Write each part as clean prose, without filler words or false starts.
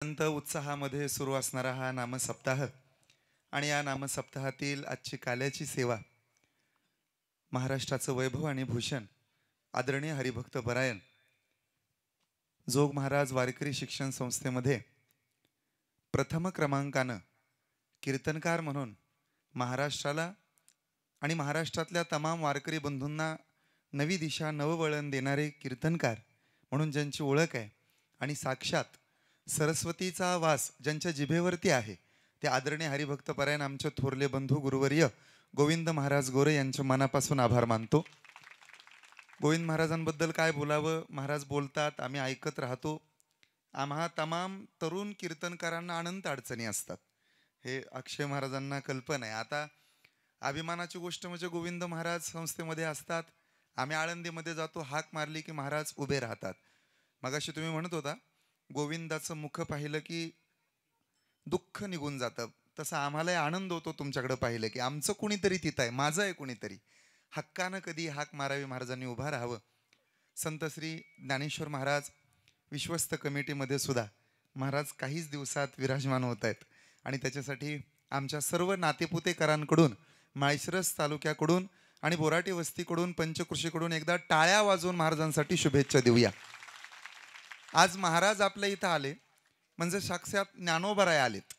अत्यंत उत्साहामध्ये सुरू असणारा हा नामसप्ताह आणि या नामसप्ताहातील आजची काल्याची सेवा महाराष्ट्राचं वैभव आणि भूषण आदरणीय हरिभक्त परायण जोग महाराज वारकरी शिक्षण संस्थेमध्ये प्रथम क्रमांकानं कीर्तनकार म्हणून महाराष्ट्राला आणि महाराष्ट्रातल्या तमाम वारकरी बंधूंना नवी दिशा नववळण देणारे कीर्तनकार म्हणून ज्यांची ओळख आहे आणि साक्षात सरस्वतीचा वास ज्यांच्या जिभेवरती आहे ते आदरणीय हरिभक्त परायण आमचे थोरले बंधू गुरुवर्य गोविंद महाराज गोरे यांच्या मनापासून आभार मानतो. गोविंद महाराजांबद्दल काय बोलावं, महाराज बोलतात, आम्ही ऐकत राहतो. आम्हा तमाम तरुण कीर्तनकारांना अनंत अडचणी असतात, हे अक्षय महाराजांना कल्पना आहे. आता अभिमानाची गोष्ट म्हणजे गोविंद महाराज संस्थेमध्ये असतात, आम्ही आळंदीमध्ये जातो, हाक मारली की महाराज उभे राहतात. मगाशी तुम्ही म्हणत होता गोविंदाचं मुख पाहिलं की दुःख निघून जातं, तसं आम्हालाही आनंद होतो तुमच्याकडे पाहिलं की आमचं कुणीतरी तिथं आहे, माझं आहे कुणीतरी. हक्कानं कधी हाक मारावी, महाराजांनी उभा राहावं. संत श्री ज्ञानेश्वर महाराज विश्वस्त कमिटीमध्ये सुद्धा महाराज काहीच दिवसात विराजमान होत आहेत आणि त्याच्यासाठी आमच्या सर्व नातेपुतेकरांकडून, माळशिरस तालुक्याकडून आणि बोराटी वस्तीकडून, पंचकृषीकडून एकदा टाळ्या वाजवून महाराजांसाठी शुभेच्छा देऊया. आज महाराज आपल्या इथं आले म्हणजे साक्षात ज्ञानोबराय आलेत.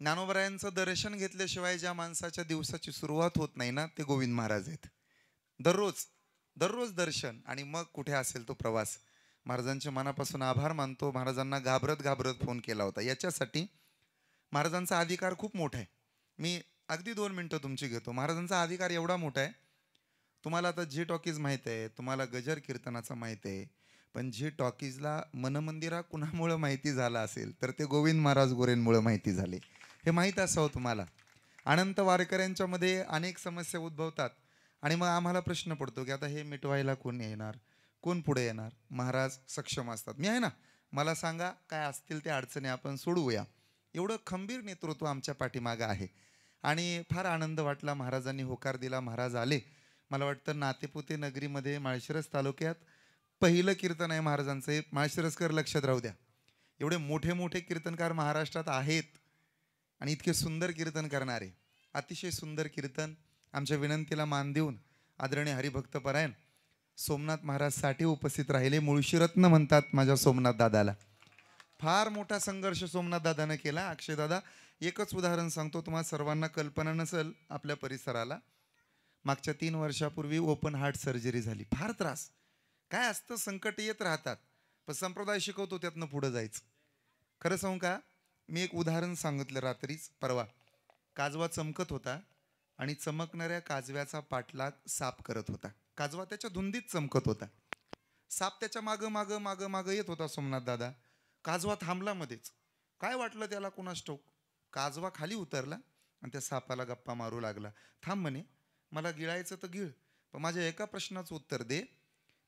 ज्ञानोबरायांचं दर्शन घेतल्याशिवाय ज्या माणसाच्या दिवसाची सुरुवात होत नाही ना, ते गोविंद महाराज आहेत. दररोज दररोज दर्शन आणि मग कुठे असेल तो प्रवास. महाराजांच्या मनापासून आभार मानतो. महाराजांना घाबरत घाबरत फोन केला होता याच्यासाठी. महाराजांचा अधिकार खूप मोठा आहे. मी अगदी 2 मिनटं तुमची घेतो. महाराजांचा अधिकार एवढा मोठा आहे, तुम्हाला आता जी टॉकीज माहीत आहे, तुम्हाला गजर कीर्तनाचं माहीत आहे, पण जी टॉकीजला मनमंदिरा कुणामुळं माहिती झाला असेल तर ते गोविंद महाराज गोरेंमुळं माहिती झाले, हे माहीत असावं तुम्हाला. अनंत वारकऱ्यांच्यामध्ये अनेक समस्या उद्भवतात आणि मग आम्हाला प्रश्न पडतो की आता हे मिटवायला कोण येणार, कोण पुढे येणार. महाराज सक्षम असतात. मी आहे ना, मला सांगा काय असतील त्या अडचणी आपण सोडवूया. एवढं खंबीर नेतृत्व आमच्या पाठीमागं आहे आणि फार आनंद वाटला. महाराजांनी होकार दिला, महाराज आले. मला वाटतं नातेपुते नगरीमध्ये माळशिरस तालुक्यात पहिलं कीर्तन आहे महाराजांचं. हे माळशिरसकर लक्षात राहू द्या. एवढे मोठे मोठे कीर्तनकार महाराष्ट्रात आहेत आणि इतके सुंदर कीर्तन करणारे, अतिशय सुंदर कीर्तन. आमच्या विनंतीला मान देऊन आदरणीय हरिभक्त परायण सोमनाथ महाराज साठी उपस्थित राहिले. मुळशीरत्न म्हणतात माझ्या सोमनाथ दादाला. फार मोठा संघर्ष सोमनाथ दादानं केला. अक्षय दादा, एकच उदाहरण सांगतो, तुम्हाला सर्वांना कल्पना नसेल आपल्या परिसराला. मागच्या 3 वर्षापूर्वी ओपन हार्ट सर्जरी झाली. फार त्रास. काय असतं, संकट येत राहतात, पण संप्रदाय शिकवतो त्यातनं पुढं जायचं. खरं सांगू का, मी एक उदाहरण सांगितलं रात्रीच परवा. काजवा चमकत होता आणि चमकणाऱ्या काजव्याचा पाठलाग साप करत होता. काजवा त्याच्या धुंदीत चमकत होता, साप त्याच्या मागं मागं मागं मागं येत होता. सोमनाथ दादा, काजवा थांबला मध्येच. काय वाटलं त्याला कुणास ठाऊक, काजवा खाली उतरला आणि त्या सापाला गप्पा मारू लागला. थांब म्हणे, मला गिळायचं तर गिळ, पण माझ्या एका प्रश्नाचं उत्तर दे.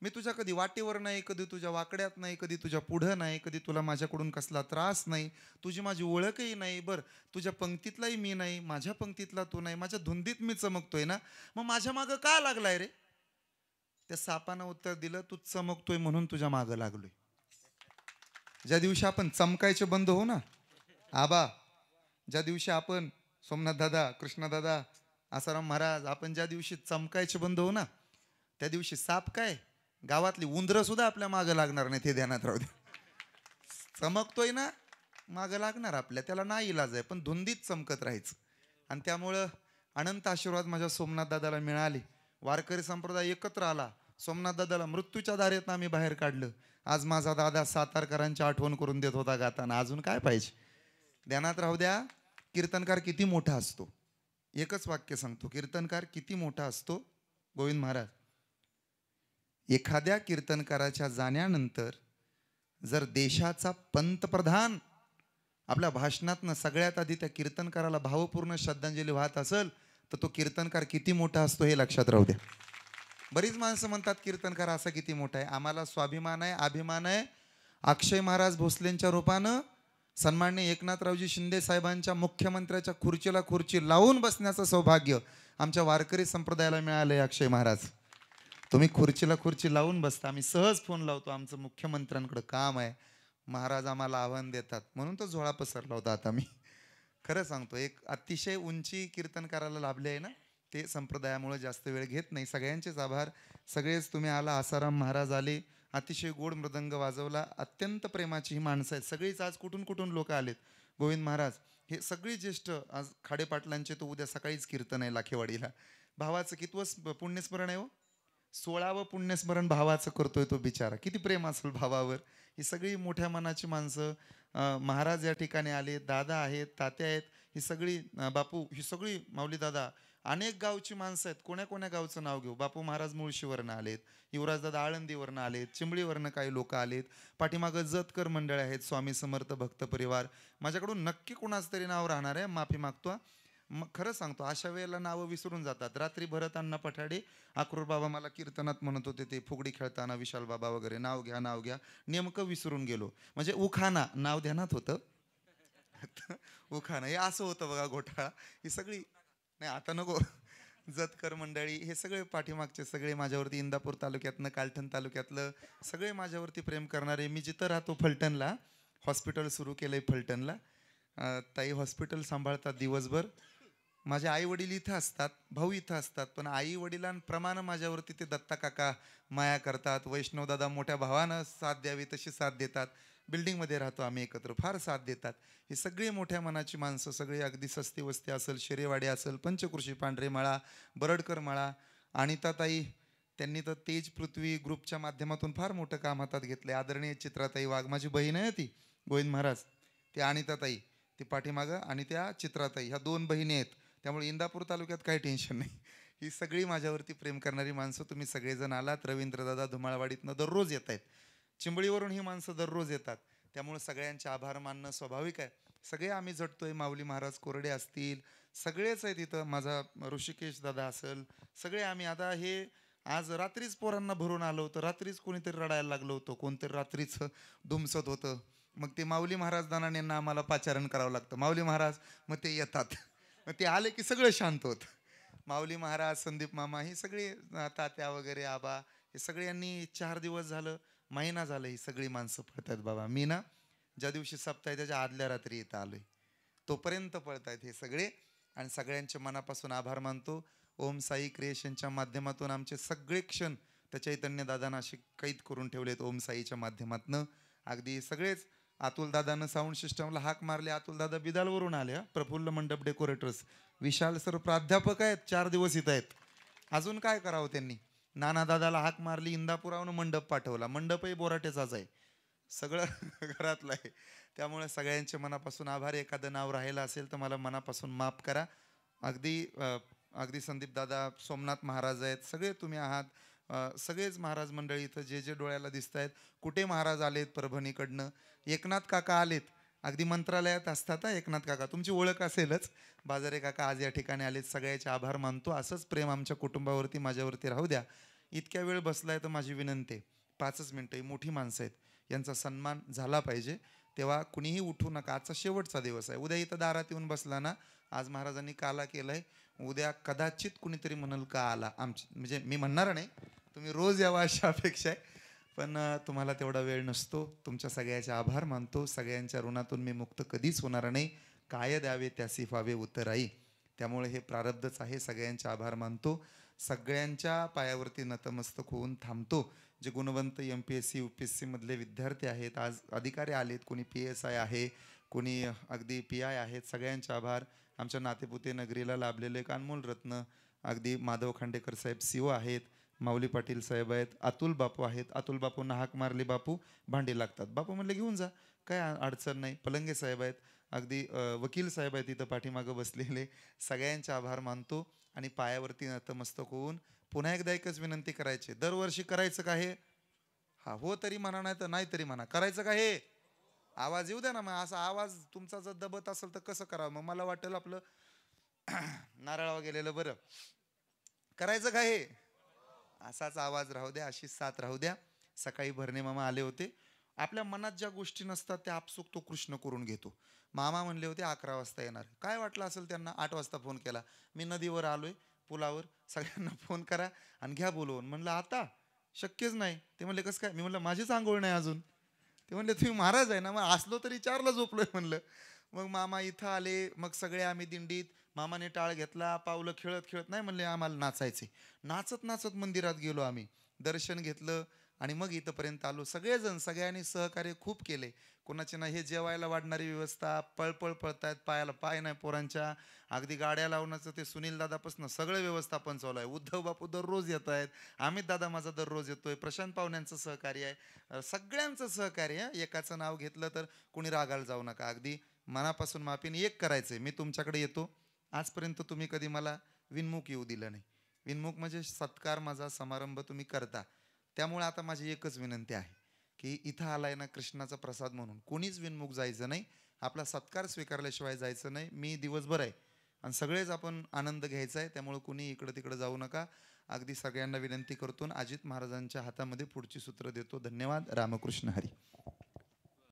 मी तुझ्या कधी वाटेवर नाही, कधी तुझ्या वाकड्यात नाही, कधी तुझ्या पुढं नाही, कधी तुला माझ्याकडून कसला त्रास नाही, तुझी माझी ओळखही नाही. बरं, तुझ्या पंक्तीतलाही मी नाही, माझ्या पंक्तीतला तू नाही, माझ्या धुंदीत मी चमकतोय ना, मग माझ्या मागं का लागलाय रे? त्या सापानं उत्तर दिलं, तू चमकतोय म्हणून तुझ्या मागं लागलोय. ज्या दिवशी आपण चमकायचे बंद होऊ ना आबा, ज्या दिवशी आपण सोमनाथ दादा, कृष्ण दादा, आसाराम महाराज, आपण ज्या दिवशी चमकायचे बंद होऊ ना, त्या दिवशी साप काय, गावातली उंदरं सुद्धा आपल्या मागं लागणार नाही. ते ध्यानात राहू दे. चमकतोय ना, मागं लागणार आपल्या, त्याला नाही इलाज आहे, पण धुंदीत चमकत राहायचं. आणि त्यामुळं अनंत आशीर्वाद माझ्या सोमनाथ दादाला मिळाले. वारकरी संप्रदाय एकत्र आला. सोमनाथ दादाला मृत्यूच्या दारेतनं आम्ही बाहेर काढलं. आज माझा दादा सातारकरांची आठवण करून देत होता गाताना. अजून काय पाहिजे. ध्यानात राहू द्या, कीर्तनकार किती मोठा असतो. एकच वाक्य सांगतो, कीर्तनकार किती मोठा असतो. गोविंद महाराज, एखाद्या कीर्तनकाराच्या जाण्यानंतर जर देशाचा पंतप्रधान आपल्या भाषणातनं सगळ्यात आधी त्या कीर्तनकाराला भावपूर्ण श्रद्धांजली वाहत असेल तर तो कीर्तनकार किती मोठा असतो हे लक्षात राहू द्या. बरीच माणसं म्हणतात कीर्तनकार असा किती मोठा आहे. आम्हाला स्वाभिमान आहे, अभिमान आहे. अक्षय महाराज भोसलेंच्या रूपानं सन्माननीय एकनाथरावजी शिंदे साहेबांच्या मुख्यमंत्र्याच्या खुर्चीला खुर्ची लावून बसण्याचं सौभाग्य आमच्या वारकरी संप्रदायाला मिळालंय. अक्षय महाराज, तुम्ही खुर्चीला खुर्ची लावून बसता, आम्ही सहज फोन लावतो, आमचं मुख्यमंत्र्यांकडे काम आहे, महाराज आम्हाला आव्हान देतात म्हणून तो झोळा पसरला होता. आता मी खरं सांगतो, एक अतिशय उंची कीर्तनकाराला लाभले आहे ना, ते संप्रदायामुळे जास्त वेळ घेत नाही. सगळ्यांचेच आभार. सगळेच तुम्ही आला. आसाराम महाराज आले, अतिशय गोड मृदंग वाजवला. अत्यंत प्रेमाची ही माणसं आहेत सगळीच. आज कुठून कुठून लोक आलेत. गोविंद महाराज हे सगळी ज्येष्ठ. आज खाडेपाटलांचे तो उद्या सकाळीच कीर्तन आहे लाखेवाडीला. भावाचं कितवं पुण्यस्मरण आहे हो? 16वं पुण्यस्मरण भावाचं करतोय तो बिचारा. किती प्रेम असेल भावावर. ही सगळी मोठ्या मनाची माणसं. महाराज या ठिकाणी आले, दादा आहेत, तात्या आहेत, ही सगळी बापू, ही सगळी माऊली दादा. अनेक गावची माणसं आहेत. कोण्या कोण्या गावचं नाव घेऊ. बापू महाराज मुळशीवरनं आलेत, युवराजदादा आळंदीवरनं आलेत, चिंबळीवरनं काही लोक आलेत, पाठीमागं जतकर मंडळ आहेत, स्वामी समर्थ भक्त परिवार. माझ्याकडून नक्की कुणाचं तरी नाव राहणार आहे, माफी मागतो. मग खरं सांगतो, अशा वेळेला नावं विसरून जातात. रात्री भरत अण्णा पठाडे, अक्रूर बाबा मला कीर्तनात म्हणत होते, ते फुगडी खेळताना विशाल बाबा वगैरे, नाव घ्या नाव घ्या, नेमकं विसरून गेलो. म्हणजे उखाना नाव ध्यानात होतं. उखाना हे असं होतं बघा घोटाळा. ही सगळी नाही आता नको. जतकर मंडळी हे सगळे पाठीमागचे सगळे माझ्यावरती, इंदापूर तालुक्यातनं, कालठण तालुक्यातलं सगळे माझ्यावरती प्रेम करणारे. मी जिथं राहतो फलटणला, हॉस्पिटल सुरू केलंय फलटणला. ताई हॉस्पिटल सांभाळतात दिवसभर. माझे आई वडील इथं असतात, भाऊ इथं असतात, पण आई वडिलांप्रमाणे माझ्यावरती ते दत्ता काका माया करतात. वैष्णवदादा मोठ्या भावानं साथ द्यावी तशी साथ देतात. बिल्डिंगमध्ये राहतो आम्ही एकत्र, फार साथ देतात. ही सगळी मोठ्या मनाची माणसं, सगळी अगदी सस्ती वस्ती असेल, शेरेवाडी असेल, पंचकृषी पांढरे मळा, बरडकर मळा, अनिताताई, त्यांनी तर तेज पृथ्वी ग्रुपच्या माध्यमातून फार मोठं काम हातात घेतलंय. आदरणीय चित्राताई वाघ, माझी बहीण आहे ती गोविंद महाराज, ती अनिताताई, ती पाठीमागं, आणि त्या चित्राताई, ह्या 2 बहिणी आहेत. त्यामुळे इंदापूर तालुक्यात काही टेन्शन नाही. ही सगळी माझ्यावरती प्रेम करणारी माणसं. तुम्ही सगळेजण आलात. रवींद्रदादा धुमाळवाडीतनं दररोज येत आहेत. चिंबळीवरून ही माणसं दररोज येतात. त्यामुळे सगळ्यांचे आभार मानणं स्वाभाविक आहे. सगळे आम्ही झटतोय. माऊली महाराज कोरडे असतील, सगळेच आहेत इथं. माझा ऋषिकेश दादा असेल, सगळे आम्ही. आता हे आज रात्रीच पोरांना भरून आलो होतं. रात्रीच कोणीतरी रडायला लागलं होतं, कोणतरी रात्रीच दुमसत होतं. मग ते माऊली महाराज दानांना आम्हाला पाचारण करावं लागतं. माऊली महाराज, मग ते येतात. मग ते आले की सगळं शांत होतं. माऊली महाराज, संदीप मामा, ही सगळी तात्या वगैरे, आबा, हे सगळ्यांनी 4 दिवस झालं, महिना झालं, ही सगळी माणसं पळतायत बाबा. मी ना ज्या दिवशी सप्ताह त्याच्या आदल्या रात्री इथं आलोय, तोपर्यंत पळतायत हे सगळे. आणि सगळ्यांचे मनापासून आभार मानतो. ओम साई क्रिएशनच्या माध्यमातून आमचे सगळे क्षण त्या चैतन्य दादांना असे कैद करून ठेवलेत ओम साईच्या माध्यमातून. अगदी सगळेच. अतुल दादानं साऊंड सिस्टमला हाक मारले. अतुल दादा बिदालवरून आले. प्रफुल्ल मंडप डेकोरेटर्स, विशाल सर प्राध्यापक आहेत, 4 दिवस इथं आहेत. अजून काय करावं त्यांनी. नाना दादाला हाक मारली, इंदापुरावरून मंडप पाठवला. मंडपही बोराटेचाच आहे, सगळं घरातलं आहे. त्यामुळे सगळ्यांचे मनापासून आभार. एखादं नाव राहिलं असेल तर मला मनापासून माफ करा. अगदी अगदी संदीप दादा, सोमनाथ महाराज आहेत, सगळे तुम्ही आहात. सगळेच महाराज मंडळी इथं जे जे डोळ्याला दिसत आहेत. कुठे महाराज आलेत परभणीकडनं. एकनाथ काका आलेत, अगदी मंत्रालयात असतात. एकनाथ काका तुमची ओळख असेलच. बाजारे काका आज या ठिकाणी आलेत. सगळ्याचे आभार मानतो. असंच प्रेम आमच्या कुटुंबावरती, माझ्यावरती राहू द्या. इतक्या वेळ बसलाय तर माझी विनंती आहे, 5च मिनटं. ही मोठी माणसं आहेत, यांचा सन्मान झाला पाहिजे. तेव्हा कुणीही उठू नका. आजचा शेवटचा दिवस आहे. उद्या इथं दारात येऊन बसला ना, आज महाराजांनी काला केलाय, उद्या कदाचित कुणीतरी म्हणल का आला. आमची म्हणजे मी म्हणणार नाही, तुम्ही रोज यावा अशी अपेक्षा आहे. पण तुम्हाला तेवढा वेळ नसतो. तुमच्या सगळ्याचे आभार मानतो. सगळ्यांच्या ऋणातून मी मुक्त कधीच होणार नाही. काय द्यावे त्यासी व्हावे उत्तराई. त्यामुळे हे प्रारब्धच आहे. सगळ्यांचे आभार मानतो. सगळ्यांच्या पायावरती नतमस्तक होऊन थांबतो. जे गुणवंत MPSC UPSC मधले विद्यार्थी आहेत, आज अधिकारी आलेत, कोणी PSI आहे, कोणी अगदी PI आहेत, सगळ्यांचे आभार. आमच्या नातेपुते नगरीला लाभलेले एक अनमोल रत्न, अगदी माधव खांडेकर साहेब CO आहेत, माऊली पाटील साहेब आहेत, अतुल बापू आहेत. अतुल बापूंना हाक मारली, बापू भांडी लागतात. बापू म्हणले घेऊन जा, काय अडचण नाही. पलंगे साहेब आहेत, अगदी वकील साहेब आहेत इथं पाठीमागं बसलेले. सगळ्यांचे आभार मानतो. आणि पायावरती नतमस्तक होऊन पुन्हा एकदा एकच विनंती करायची, दरवर्षी करायचं का हे? हा, हो तरी म्हणा, नाही तर नाही तरी म्हणा. करायचं का हे? आवाज येऊ द्या ना. मग असा आवाज तुमचा जर दबत असेल तर कसं करावं? मग मला वाटेल आपलं नारळावर गेलेलं बरं. करायचं का हे? असाच आवाज राहू द्या, अशीच साथ राहू द्या. सकाळी भरणे मामा आले होते. आपल्या मनात ज्या गोष्टी नसतात त्या आपसूक तो कृष्ण करून घेतो. मामा म्हणले होते 11 वाजता येणार. काय वाटलं असेल त्यांना, 8 वाजता फोन केला. मी नदीवर आलोय, पुलावर, सगळ्यांना फोन करा आणि घ्या बोलवून. म्हणलं आता शक्यच नाही. ते म्हणले कसं काय? मी म्हणलं माझीच आंघोळ नाही अजून. ते म्हणले तुम्ही महाराज आहे ना? मग असलो तरी 4ला झोपलोय म्हणलं. मग मामा इथं आले, मग सगळे आम्ही दिंडीत. मामाने टाळ घेतला, पावलं खेळत खेळत नाही म्हणले आम्हाला नाचायचे. नाचत नाचत मंदिरात गेलो आम्ही, दर्शन घेतलं आणि मग इथंपर्यंत आलो. सगळेजण सगळ्यांनी सहकार्य खूप केले. कोणाचे ना हे जेवायला वाढणारी व्यवस्था, पळपळ पळतायत, पायाला पाय नाही पोरांच्या, अगदी गाड्या लावण्याचं ते सुनील दादापासून सगळं व्यवस्थापन चालू आहे. उद्धव बापू दररोज येत आहेत, अमित दादा माझा दररोज येतोय, प्रशांत पाहुण्यांचं सहकार्य आहे, सगळ्यांचं सहकार्य आहे. एकाचं नाव घेतलं तर कोणी रागाला जाऊ नका, अगदी मनापासून माफीने एक करायचंय. मी तुमच्याकडे येतो, आजपर्यंत तुम्ही कधी मला विनमुख येऊ दिलं नाही. विनमुख म्हणजे सत्कार, माझा समारंभ तुम्ही करता. त्यामुळे आता माझी एकच विनंती आहे की इथं आलाय ना कृष्णाचा प्रसाद म्हणून, कोणीच विनमुख जायचं नाही. आपला सत्कार स्वीकारल्याशिवाय जायचं नाही. मी दिवसभर आहे आणि सगळेच आपण आनंद घ्यायचा आहे. त्यामुळे कुणी इकडं तिकडं जाऊ नका. अगदी सगळ्यांना विनंती करतो. अजित महाराजांच्या हातामध्ये पुढची सूत्र देतो. धन्यवाद. रामकृष्ण हरी.